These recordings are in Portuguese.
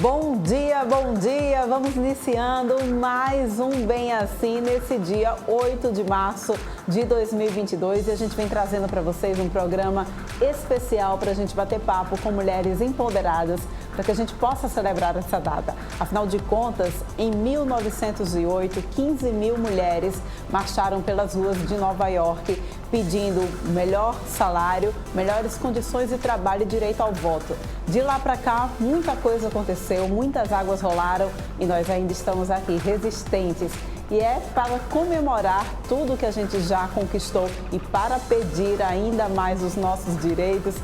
Bom dia, bom dia! Vamos iniciando mais um Bem Assim nesse dia 8 de março de 2022 e a gente vem trazendo para vocês um programa especial para a gente bater papo com mulheres empoderadas para que a gente possa celebrar essa data. Afinal de contas, em 1908, 15 mil mulheres marcharam pelas ruas de Nova York pedindo melhor salário, melhores condições de trabalho e direito ao voto. De lá para cá, muita coisa aconteceu, muitas águas rolaram e nós ainda estamos aqui resistentes. E é para comemorar tudo que a gente já conquistou e para pedir ainda mais os nossos direitos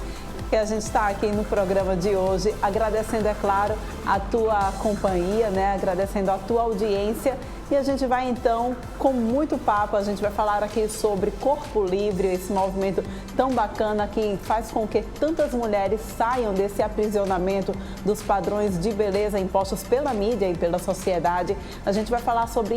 que a gente está aqui no programa de hoje, agradecendo, é claro, a tua companhia, né? Agradecendo a tua audiência. E a gente vai então, com muito papo, a gente vai falar aqui sobre Corpo Livre, esse movimento tão bacana que faz com que tantas mulheres saiam desse aprisionamento dos padrões de beleza impostos pela mídia e pela sociedade. A gente vai falar sobre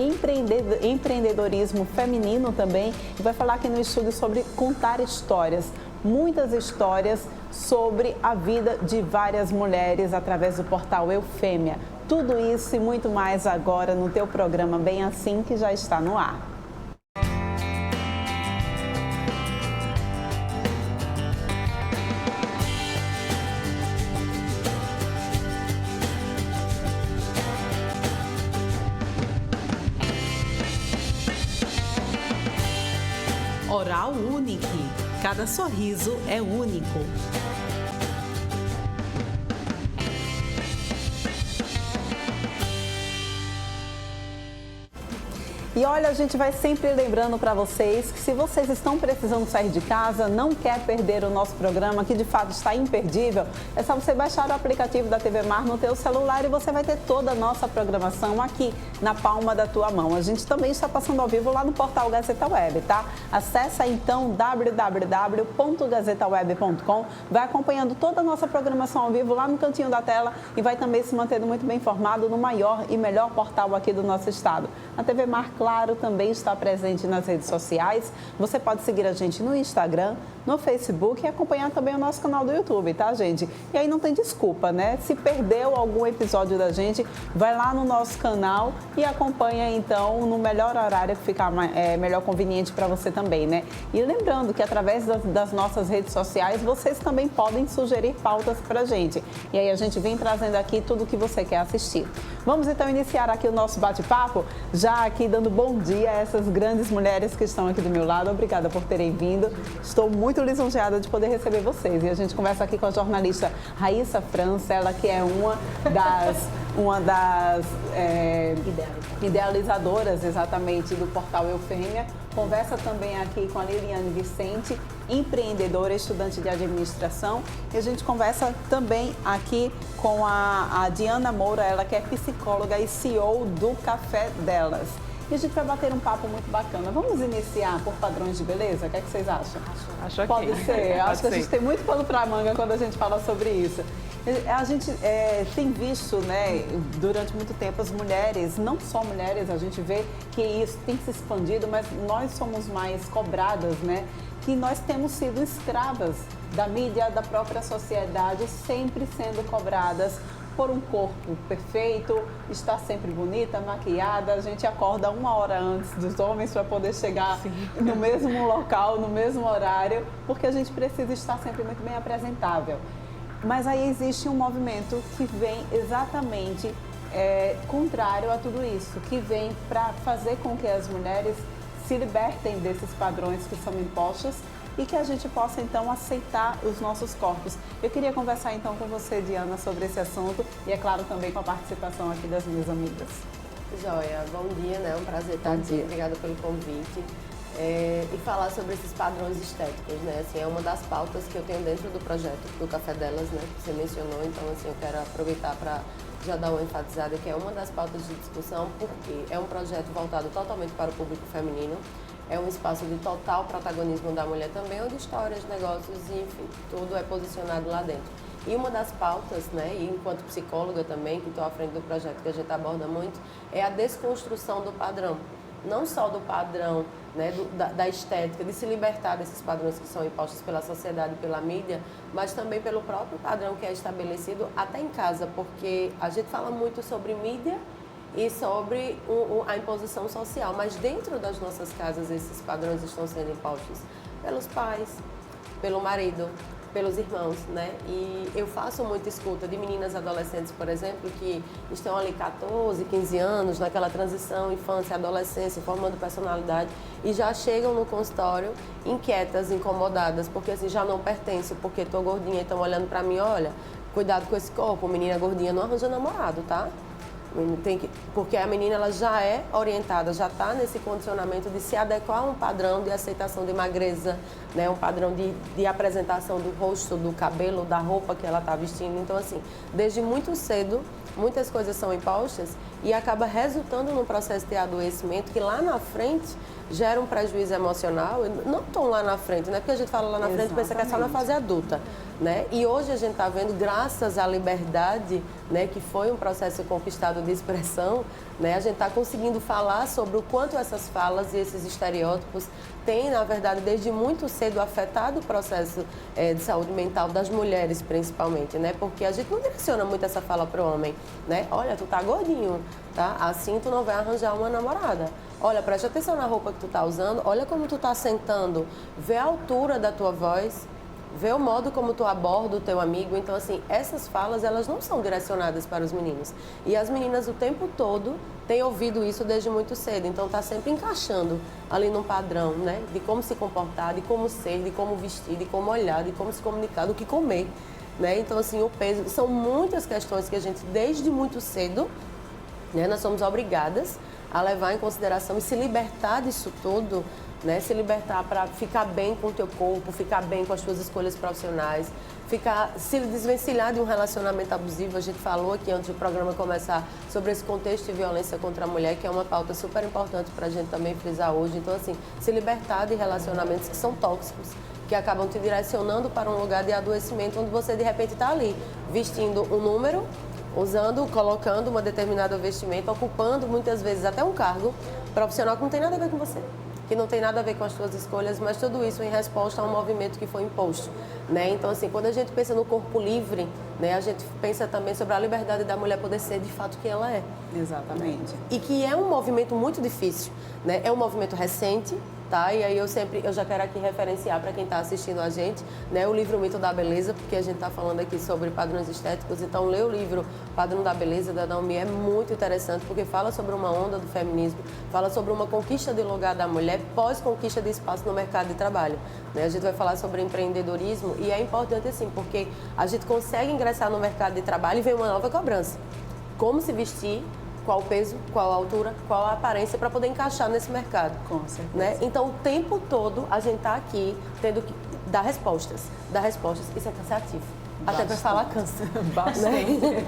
empreendedorismo feminino também e vai falar aqui no estúdio sobre contar histórias. Muitas histórias sobre a vida de várias mulheres através do portal Eufêmia. Tudo isso e muito mais agora no teu programa Bem Assim, que já está no ar. Oral Unique. Cada sorriso é único. E olha, a gente vai sempre lembrando para vocês que se vocês estão precisando sair de casa, não quer perder o nosso programa, que de fato está imperdível, é só você baixar o aplicativo da TV Mar no teu celular e você vai ter toda a nossa programação aqui na palma da tua mão. A gente também está passando ao vivo lá no portal Gazeta Web, tá? Acesse então www.gazetaweb.com, vai acompanhando toda a nossa programação ao vivo lá no cantinho da tela e vai também se mantendo muito bem informado no maior e melhor portal aqui do nosso estado. A TV Mar, claro, também está presente nas redes sociais. Você pode seguir a gente no Instagram, no Facebook e acompanhar também o nosso canal do YouTube, tá, gente? E aí não tem desculpa, né? Se perdeu algum episódio da gente, vai lá no nosso canal e acompanha, então, no melhor horário que ficar melhor conveniente para você também, né? E lembrando que através das nossas redes sociais, vocês também podem sugerir pautas pra gente. E aí a gente vem trazendo aqui tudo o que você quer assistir. Vamos então iniciar aqui o nosso bate-papo, já aqui dando bom dia a essas grandes mulheres que estão aqui do meu lado. Obrigada por terem vindo. Estou muito lisonjeada de poder receber vocês. E a gente conversa aqui com a jornalista Raíssa França, ela que é uma das idealizadoras, exatamente, do portal Eufêmia. Conversa também aqui com a Liliane Vicente, empreendedora, estudante de administração. E a gente conversa também aqui com a Diana Moura, ela que é psicóloga e CEO do Café Delas. E a gente vai bater um papo muito bacana. Vamos iniciar por padrões de beleza? O que é que vocês acham? Acho ok. Pode ser. Acho que a gente tem muito pano para a manga quando a gente fala sobre isso. A gente tem visto, né, durante muito tempo as mulheres, não só mulheres, a gente vê que isso tem se expandido, mas nós somos mais cobradas, né? Que nós temos sido escravas da mídia, da própria sociedade, sempre sendo cobradas por um corpo perfeito, estar sempre bonita, maquiada. A gente acorda 1 hora antes dos homens para poder chegar no mesmo local, no mesmo horário, porque a gente precisa estar sempre muito bem apresentável. Mas aí existe um movimento que vem exatamente contrário a tudo isso, que vem para fazer com que as mulheres se libertem desses padrões que são impostos e que a gente possa, então, aceitar os nossos corpos. Eu queria conversar, então, com você, Diana, sobre esse assunto e, é claro, também com a participação aqui das minhas amigas. Joia, bom dia, né? É um prazer estar aqui. Obrigada pelo convite. E falar sobre esses padrões estéticos, né? Assim, é uma das pautas que eu tenho dentro do projeto do Café Delas, né? Que você mencionou, então, assim, eu quero aproveitar para já dar uma enfatizada que é uma das pautas de discussão, porque é um projeto voltado totalmente para o público feminino. É um espaço de total protagonismo da mulher também, onde histórias, negócios, enfim, tudo é posicionado lá dentro. E uma das pautas, né, e enquanto psicóloga também, que estou à frente do projeto que a gente aborda muito, é a desconstrução do padrão. Não só do padrão né, da estética, de se libertar desses padrões que são impostos pela sociedade, pela mídia, mas também pelo próprio padrão que é estabelecido até em casa, porque a gente fala muito sobre mídia e sobre a imposição social, mas dentro das nossas casas esses padrões estão sendo impostos pelos pais, pelo marido, pelos irmãos, né? E eu faço muita escuta de meninas adolescentes, por exemplo, que estão ali 14, 15 anos, naquela transição, infância, adolescência, formando personalidade, e já chegam no consultório inquietas, incomodadas, porque assim, já não pertenço, porque estou gordinha e estão olhando para mim, olha, cuidado com esse corpo, menina gordinha não arranja namorado, tá? Porque a menina ela já é orientada, já está nesse condicionamento de se adequar a um padrão de aceitação de magreza, né? Um padrão de apresentação do rosto, do cabelo, da roupa que ela está vestindo. Então, assim, desde muito cedo, muitas coisas são impostas e acaba resultando num processo de adoecimento que lá na frente gera um prejuízo emocional, não tão lá na frente, né? Porque a gente fala lá na frente, pensa que é só na fase adulta, né? E hoje a gente está vendo, graças à liberdade, né, que foi um processo conquistado de expressão, né, a gente está conseguindo falar sobre o quanto essas falas e esses estereótipos têm, na verdade, desde muito cedo afetado o processo de saúde mental das mulheres, principalmente, né? Porque a gente não direciona muito essa fala para o homem, né? Olha, tu tá gordinho, tá? Assim tu não vai arranjar uma namorada. Olha, preste atenção na roupa que tu tá usando, olha como tu tá sentando, vê a altura da tua voz, vê o modo como tu aborda o teu amigo. Então, assim, essas falas, elas não são direcionadas para os meninos. E as meninas o tempo todo têm ouvido isso desde muito cedo. Então, tá sempre encaixando ali num padrão, né? De como se comportar, de como ser, de como vestir, de como olhar, de como se comunicar, do que comer, né? Então, assim, o peso... São muitas questões que a gente, desde muito cedo, né? Nós somos obrigadas a levar em consideração e se libertar disso tudo, né? Se libertar para ficar bem com o teu corpo, ficar bem com as tuas escolhas profissionais, se desvencilhar de um relacionamento abusivo. A gente falou aqui antes do programa começar sobre esse contexto de violência contra a mulher, que é uma pauta super importante para a gente também frisar hoje. Então, assim, se libertar de relacionamentos que são tóxicos, que acabam te direcionando para um lugar de adoecimento, onde você de repente está ali, vestindo um número, colocando uma determinada vestimenta, ocupando muitas vezes até um cargo profissional que não tem nada a ver com você, que não tem nada a ver com as suas escolhas, mas tudo isso em resposta a um movimento que foi imposto, né? Então, assim, quando a gente pensa no corpo livre, né, a gente pensa também sobre a liberdade da mulher poder ser de fato quem ela é. Exatamente. E que é um movimento muito difícil, né? É um movimento recente, tá? E aí eu já quero aqui referenciar para quem está assistindo a gente, né, o livro Mito da Beleza, porque a gente está falando aqui sobre padrões estéticos. Então, ler o livro Padrão da Beleza, da Naomi, é muito interessante, porque fala sobre uma onda do feminismo, fala sobre uma conquista de lugar da mulher pós-conquista de espaço no mercado de trabalho, né? A gente vai falar sobre empreendedorismo e é importante, assim, porque a gente consegue ingressar no mercado de trabalho e vem uma nova cobrança. Como se vestir, qual o peso, qual a altura, qual a aparência para poder encaixar nesse mercado. Com certeza. Né? Então, o tempo todo a gente está aqui tendo que dar respostas. Isso é cansativo. Até para falar cansa. Bastante. Né?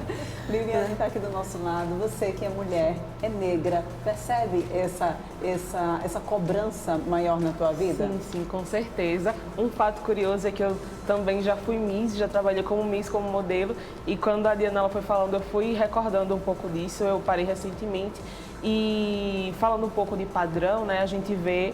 Liliane está aqui do nosso lado. Você que é mulher, é negra, percebe essa cobrança maior na tua vida? Sim, com certeza. Um fato curioso é que eu também já fui Miss, já trabalhei como Miss, como modelo. E quando a Diana foi falando, eu fui recordando um pouco disso. Eu parei recentemente. E falando um pouco de padrão, né, a gente vê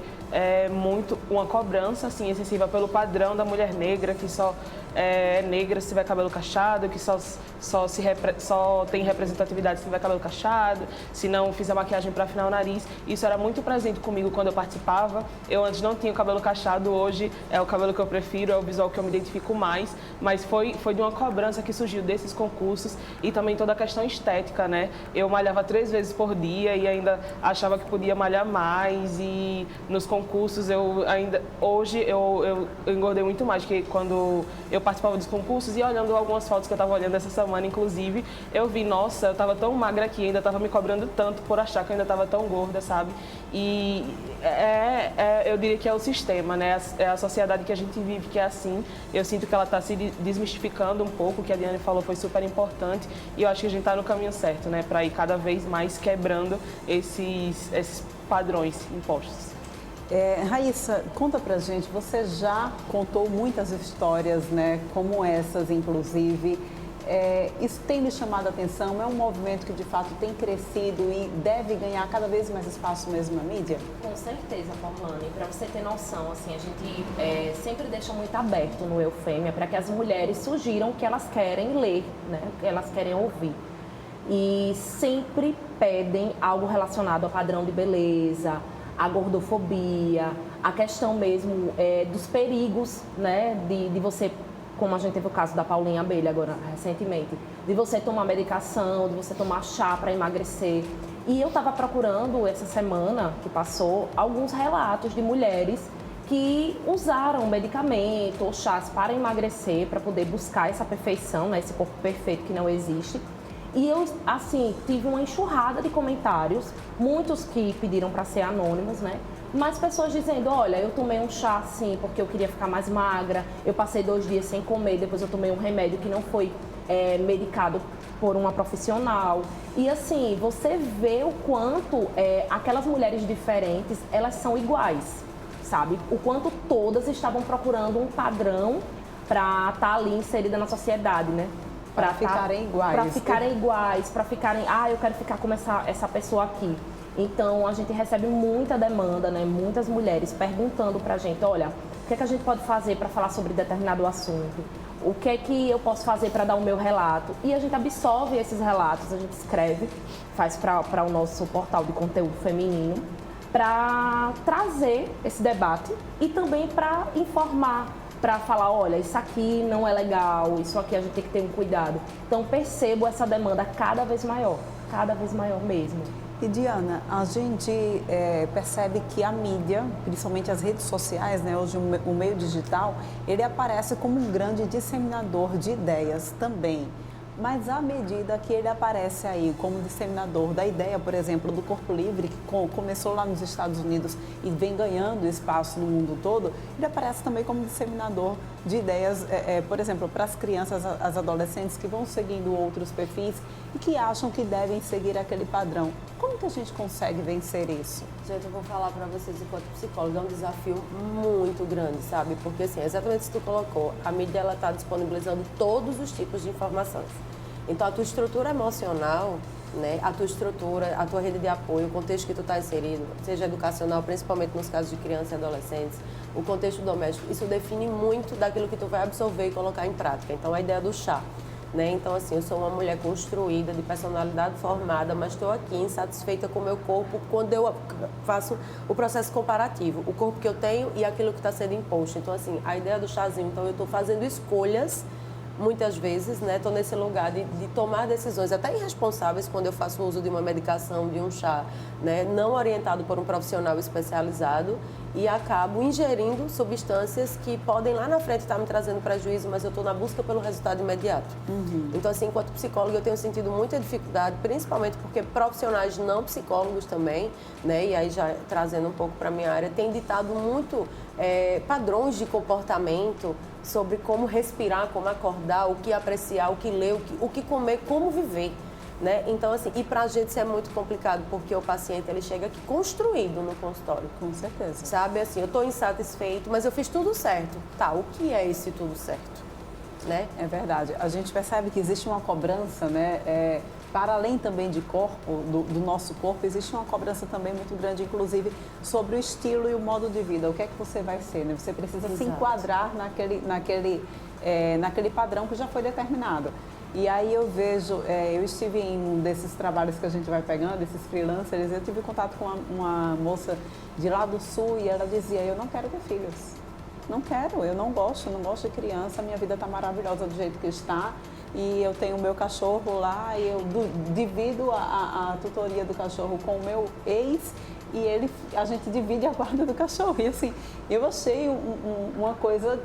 muito uma cobrança assim, excessiva pelo padrão da mulher negra, que só é negra se tiver cabelo cacheado, que só tem representatividade se tiver cabelo cacheado, se não fizer maquiagem para afinar o nariz. Isso era muito presente comigo quando eu participava. Eu antes não tinha o cabelo cacheado, hoje é o cabelo que eu prefiro, é o visual que eu me identifico mais, mas foi de uma cobrança que surgiu desses concursos e também toda a questão estética, né? Eu malhava 3 vezes por dia e ainda achava que podia malhar mais, e nos concursos hoje eu engordei muito mais, que quando eu participava dos concursos e olhando algumas fotos que eu estava olhando essa semana, inclusive, eu vi, nossa, eu estava tão magra aqui, ainda estava me cobrando tanto por achar que eu ainda estava tão gorda, sabe? E eu diria que é o sistema, né? É a sociedade que a gente vive que é assim. Eu sinto que ela está se desmistificando um pouco, o que a Diane falou foi super importante, e eu acho que a gente está no caminho certo, né? Para ir cada vez mais quebrando esses padrões impostos. Raíssa, conta pra gente, você já contou muitas histórias, né, como essas, inclusive, Isso tem lhe chamado a atenção? É um movimento que de fato tem crescido e deve ganhar cada vez mais espaço mesmo na mídia? Com certeza, Paulane. Para você ter noção, assim, a gente sempre deixa muito aberto no Eufêmia para que as mulheres sugiram o que elas querem ler, né? O que elas querem ouvir. E sempre pedem algo relacionado ao padrão de beleza, à gordofobia, a questão mesmo dos perigos, né? De você, como a gente teve o caso da Paulinha Abelha agora recentemente, de você tomar medicação, de você tomar chá para emagrecer. E eu estava procurando essa semana que passou alguns relatos de mulheres que usaram medicamento ou chás para emagrecer, para poder buscar essa perfeição, né? Esse corpo perfeito que não existe. E eu, assim, tive uma enxurrada de comentários, muitos que pediram para ser anônimos, né? Mas pessoas dizendo, olha, eu tomei um chá assim porque eu queria ficar mais magra, eu passei 2 dias sem comer, depois eu tomei um remédio que não foi medicado por uma profissional. E assim, você vê o quanto aquelas mulheres diferentes, elas são iguais, sabe? O quanto todas estavam procurando um padrão para estar ali inserida na sociedade, né? Para ficarem iguais. Para ficarem iguais, para ficarem, eu quero ficar como essa pessoa aqui. Então, a gente recebe muita demanda, né? Muitas mulheres perguntando pra gente, olha, o que é que a gente pode fazer para falar sobre determinado assunto? O que é que eu posso fazer para dar o meu relato? E a gente absorve esses relatos, a gente escreve, faz para o nosso portal de conteúdo feminino, para trazer esse debate e também para informar, para falar, olha, isso aqui não é legal, isso aqui a gente tem que ter um cuidado. Então, percebo essa demanda cada vez maior mesmo. E Diana, a gente percebe que a mídia, principalmente as redes sociais, né, hoje o meio digital, ele aparece como um grande disseminador de ideias também. Mas à medida que ele aparece aí como disseminador da ideia, por exemplo, do corpo livre, que começou lá nos Estados Unidos e vem ganhando espaço no mundo todo, ele aparece também como disseminador de ideias, por exemplo, para as crianças, as adolescentes que vão seguindo outros perfis e que acham que devem seguir aquele padrão. Como que a gente consegue vencer isso? Gente, eu vou falar para vocês, enquanto psicóloga, é um desafio muito grande, sabe? Porque, assim, exatamente isso que tu colocou, a mídia, ela está disponibilizando todos os tipos de informações. Então, a tua estrutura emocional, né, a tua estrutura, a tua rede de apoio, o contexto que tu está inserido, seja educacional, principalmente nos casos de crianças e adolescentes, o contexto doméstico, isso define muito daquilo que tu vai absorver e colocar em prática. Então, a ideia do chá, né? Então, assim, eu sou uma mulher construída, de personalidade formada, mas estou aqui insatisfeita com o meu corpo quando eu faço o processo comparativo, o corpo que eu tenho e aquilo que está sendo imposto. Então, assim, a ideia do chazinho, então eu estou fazendo escolhas muitas vezes, né, estou nesse lugar de tomar decisões até irresponsáveis quando eu faço uso de uma medicação, de um chá, né, não orientado por um profissional especializado e acabo ingerindo substâncias que podem lá na frente estar me trazendo prejuízo, mas eu estou na busca pelo resultado imediato. Então, assim, enquanto psicóloga, eu tenho sentido muita dificuldade, principalmente porque profissionais não psicólogos também, né, e aí já trazendo um pouco para a minha área, têm ditado muito padrões de comportamento sobre como respirar, como acordar, o que apreciar, o que ler, o que comer, como viver, né? Então, assim, e pra gente isso é muito complicado, porque o paciente, ele chega aqui construído no consultório. Com certeza. Sabe, assim, eu tô insatisfeito, mas eu fiz tudo certo. Tá, o que é esse tudo certo? Né? É verdade. A gente percebe que existe uma cobrança, né? Para além também de corpo, do nosso corpo, existe uma cobrança também muito grande, inclusive, sobre o estilo e o modo de vida. O que é que você vai ser, né? Você precisa se enquadrar naquele padrão que já foi determinado. E aí eu vejo, eu estive em um desses trabalhos que a gente vai pegando, esses freelancers, eu tive contato com uma moça de lá do sul e ela dizia, eu não quero ter filhos. Não quero, eu não gosto de criança, minha vida está maravilhosa do jeito que está. E eu tenho o meu cachorro lá e eu divido a tutoria do cachorro com o meu ex e a gente divide a guarda do cachorro. E assim, eu achei uma coisa...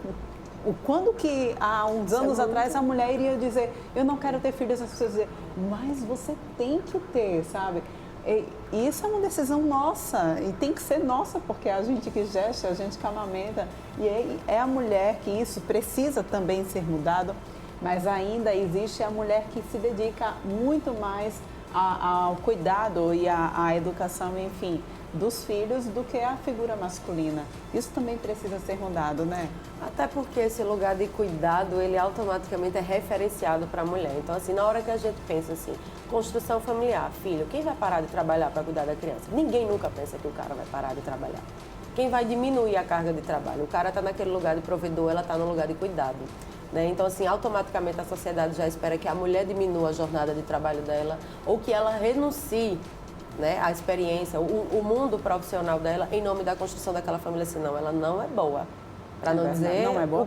Quando que há uns anos atrás a mulher iria dizer, eu não quero ter filhos, as pessoas dizer, mas você tem que ter, sabe? E isso é uma decisão nossa e tem que ser nossa, porque é a gente que gesta, a gente que amamenta. E é a mulher que isso precisa também ser mudado. Mas ainda existe a mulher que se dedica muito mais ao cuidado e à educação, enfim, dos filhos do que a figura masculina. Isso também precisa ser mudado, né? Até porque esse lugar de cuidado, ele automaticamente é referenciado para a mulher. Então, assim, na hora que a gente pensa assim, construção familiar, filho, quem vai parar de trabalhar para cuidar da criança? Ninguém nunca pensa que o cara vai parar de trabalhar. Quem vai diminuir a carga de trabalho? O cara está naquele lugar de provedor, ela está no lugar de cuidado. Né? Então, assim, automaticamente a sociedade já espera que a mulher diminua a jornada de trabalho dela ou que ela renuncie, né, à experiência, o mundo profissional dela em nome da construção daquela família, senão ela não é boa. Para não dizer, não é boa,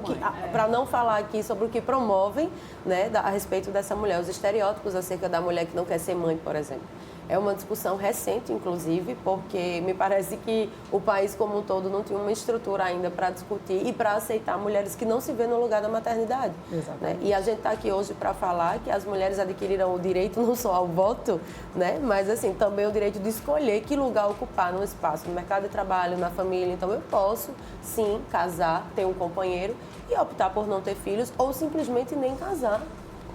para não falar aqui sobre o que promovem, né, a respeito dessa mulher, os estereótipos acerca da mulher que não quer ser mãe, por exemplo. É uma discussão recente, inclusive, porque me parece que o país como um todo não tinha uma estrutura ainda para discutir e para aceitar mulheres que não se vê no lugar da maternidade. Né? E a gente está aqui hoje para falar que as mulheres adquiriram o direito não só ao voto, né, mas assim, também o direito de escolher que lugar ocupar no espaço, no mercado de trabalho, na família. Então eu posso, sim, casar, ter um companheiro e optar por não ter filhos ou simplesmente nem casar.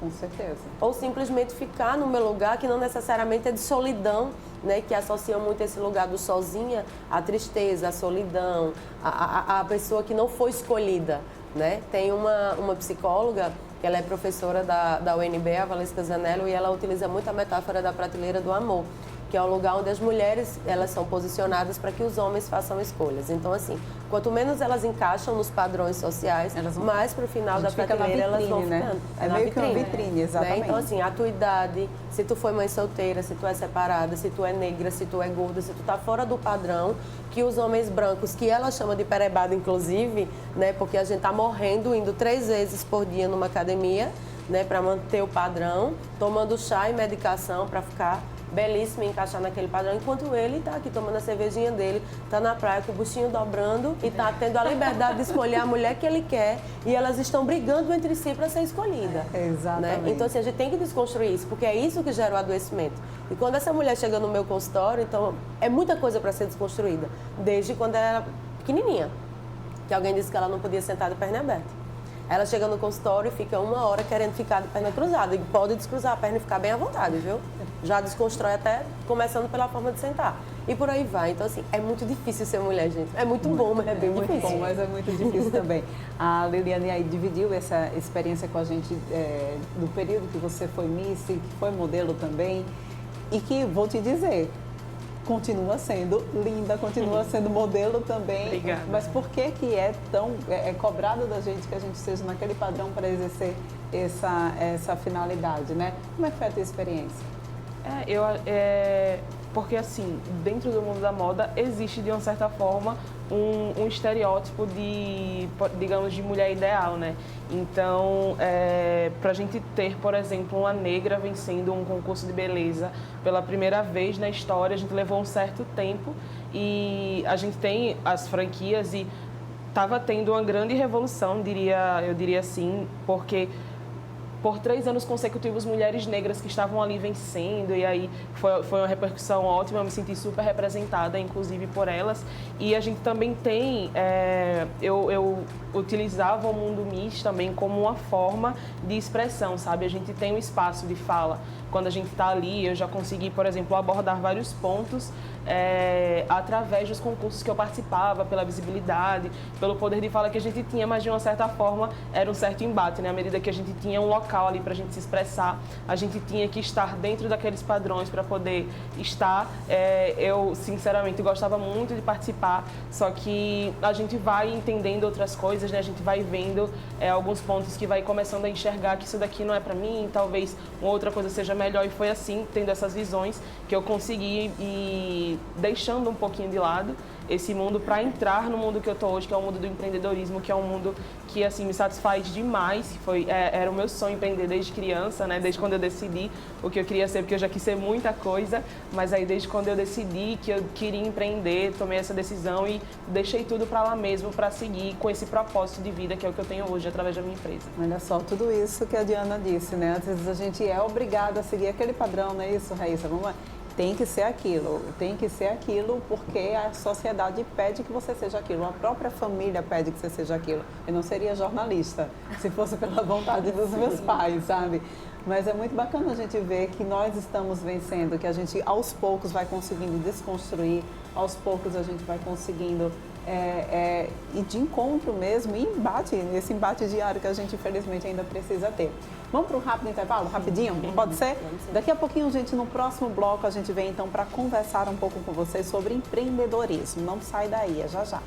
Com certeza. Ou simplesmente ficar no meu lugar, que não necessariamente é de solidão, né? Que associam muito esse lugar do sozinha, a tristeza, a solidão, a pessoa que não foi escolhida, né? Tem uma psicóloga, que ela é professora da UNB, a Valesca Zanello, e ela utiliza muito a metáfora da prateleira do amor, que é o lugar onde as mulheres, elas são posicionadas para que os homens façam escolhas. Então, assim, quanto menos elas encaixam nos padrões sociais, mais para o final da prateleira elas vão ficando. Né? É meio que uma vitrine, exatamente. Né? Então, assim, a tua idade, se tu foi mãe solteira, se tu é separada, se tu é negra, se tu é gorda, se tu tá fora do padrão, que os homens brancos, que ela chama de perebada, inclusive, né? Porque a gente tá morrendo, indo 3 vezes por dia numa academia, né? Para manter o padrão, tomando chá e medicação para ficar belíssimo e encaixar naquele padrão, enquanto ele está aqui tomando a cervejinha dele, está na praia com o buchinho dobrando e está tendo a liberdade de escolher a mulher que ele quer e elas estão brigando entre si para ser escolhida. Exatamente. Né? Então, assim, a gente tem que desconstruir isso, porque é isso que gera o adoecimento. E quando essa mulher chega no meu consultório, então, é muita coisa para ser desconstruída, desde quando ela era pequenininha, que alguém disse que ela não podia sentar de perna aberta. Ela chega no consultório e fica 1 hora querendo ficar de perna cruzada. E pode descruzar a perna e ficar bem à vontade, viu? Já desconstrói até começando pela forma de sentar. E por aí vai. Então, assim, é muito difícil ser mulher, gente. É muito bom, mas é bem difícil. Muito bom, mas é muito difícil também. A Liliane aí dividiu essa experiência com a gente do período que você foi Miss, que foi modelo também. E que, vou te dizer, continua sendo linda, continua sendo modelo também. Obrigada. Mas por que é tão cobrado da gente que a gente esteja naquele padrão para exercer essa finalidade, né? Como é que foi a tua experiência? Porque assim, dentro do mundo da moda existe de uma certa forma um estereótipo de, digamos, de mulher ideal, né? Então, para a gente ter, por exemplo, uma negra vencendo um concurso de beleza pela primeira vez na história, a gente levou um certo tempo e a gente tem as franquias e estava tendo uma grande revolução, eu diria assim, porque por 3 anos consecutivos, mulheres negras que estavam ali vencendo, e aí foi uma repercussão ótima, eu me senti super representada, inclusive por elas. E a gente também tem, eu utilizava o Mundo Miss também como uma forma de expressão, sabe? A gente tem um espaço de fala. Quando a gente está ali, eu já consegui, por exemplo, abordar vários pontos através dos concursos que eu participava, pela visibilidade, pelo poder de fala que a gente tinha, mas de uma certa forma era um certo embate, né? À medida que a gente tinha um local ali para a gente se expressar, a gente tinha que estar dentro daqueles padrões para poder estar. Eu, sinceramente, gostava muito de participar, só que a gente vai entendendo outras coisas, né? A gente vai vendo alguns pontos que vai começando a enxergar que isso daqui não é para mim, talvez uma outra coisa seja melhor, e foi assim, tendo essas visões, que eu consegui ir deixando um pouquinho de lado esse mundo para entrar no mundo que eu estou hoje, que é o mundo do empreendedorismo, que é um mundo que assim me satisfaz demais. Era o meu sonho empreender desde criança, né? Desde quando eu decidi o que eu queria ser, porque eu já quis ser muita coisa, mas aí desde quando eu decidi que eu queria empreender, tomei essa decisão e deixei tudo para lá mesmo para seguir com esse propósito de vida que é o que eu tenho hoje através da minha empresa. Olha só, tudo isso que a Diana disse, né? Às vezes a gente é obrigada a seguir aquele padrão, não é isso, Raíssa? Vamos lá. Tem que ser aquilo porque a sociedade pede que você seja aquilo, a própria família pede que você seja aquilo. Eu não seria jornalista se fosse pela vontade dos meus pais, sabe? Mas é muito bacana a gente ver que nós estamos vencendo, que a gente aos poucos vai conseguindo desconstruir, aos poucos a gente vai conseguindo ir de encontro mesmo, e esse embate diário que a gente infelizmente ainda precisa ter. Vamos para um rápido intervalo, rapidinho? Pode ser? Daqui a pouquinho, gente, no próximo bloco a gente vem então para conversar um pouco com vocês sobre empreendedorismo. Não sai daí, é já já.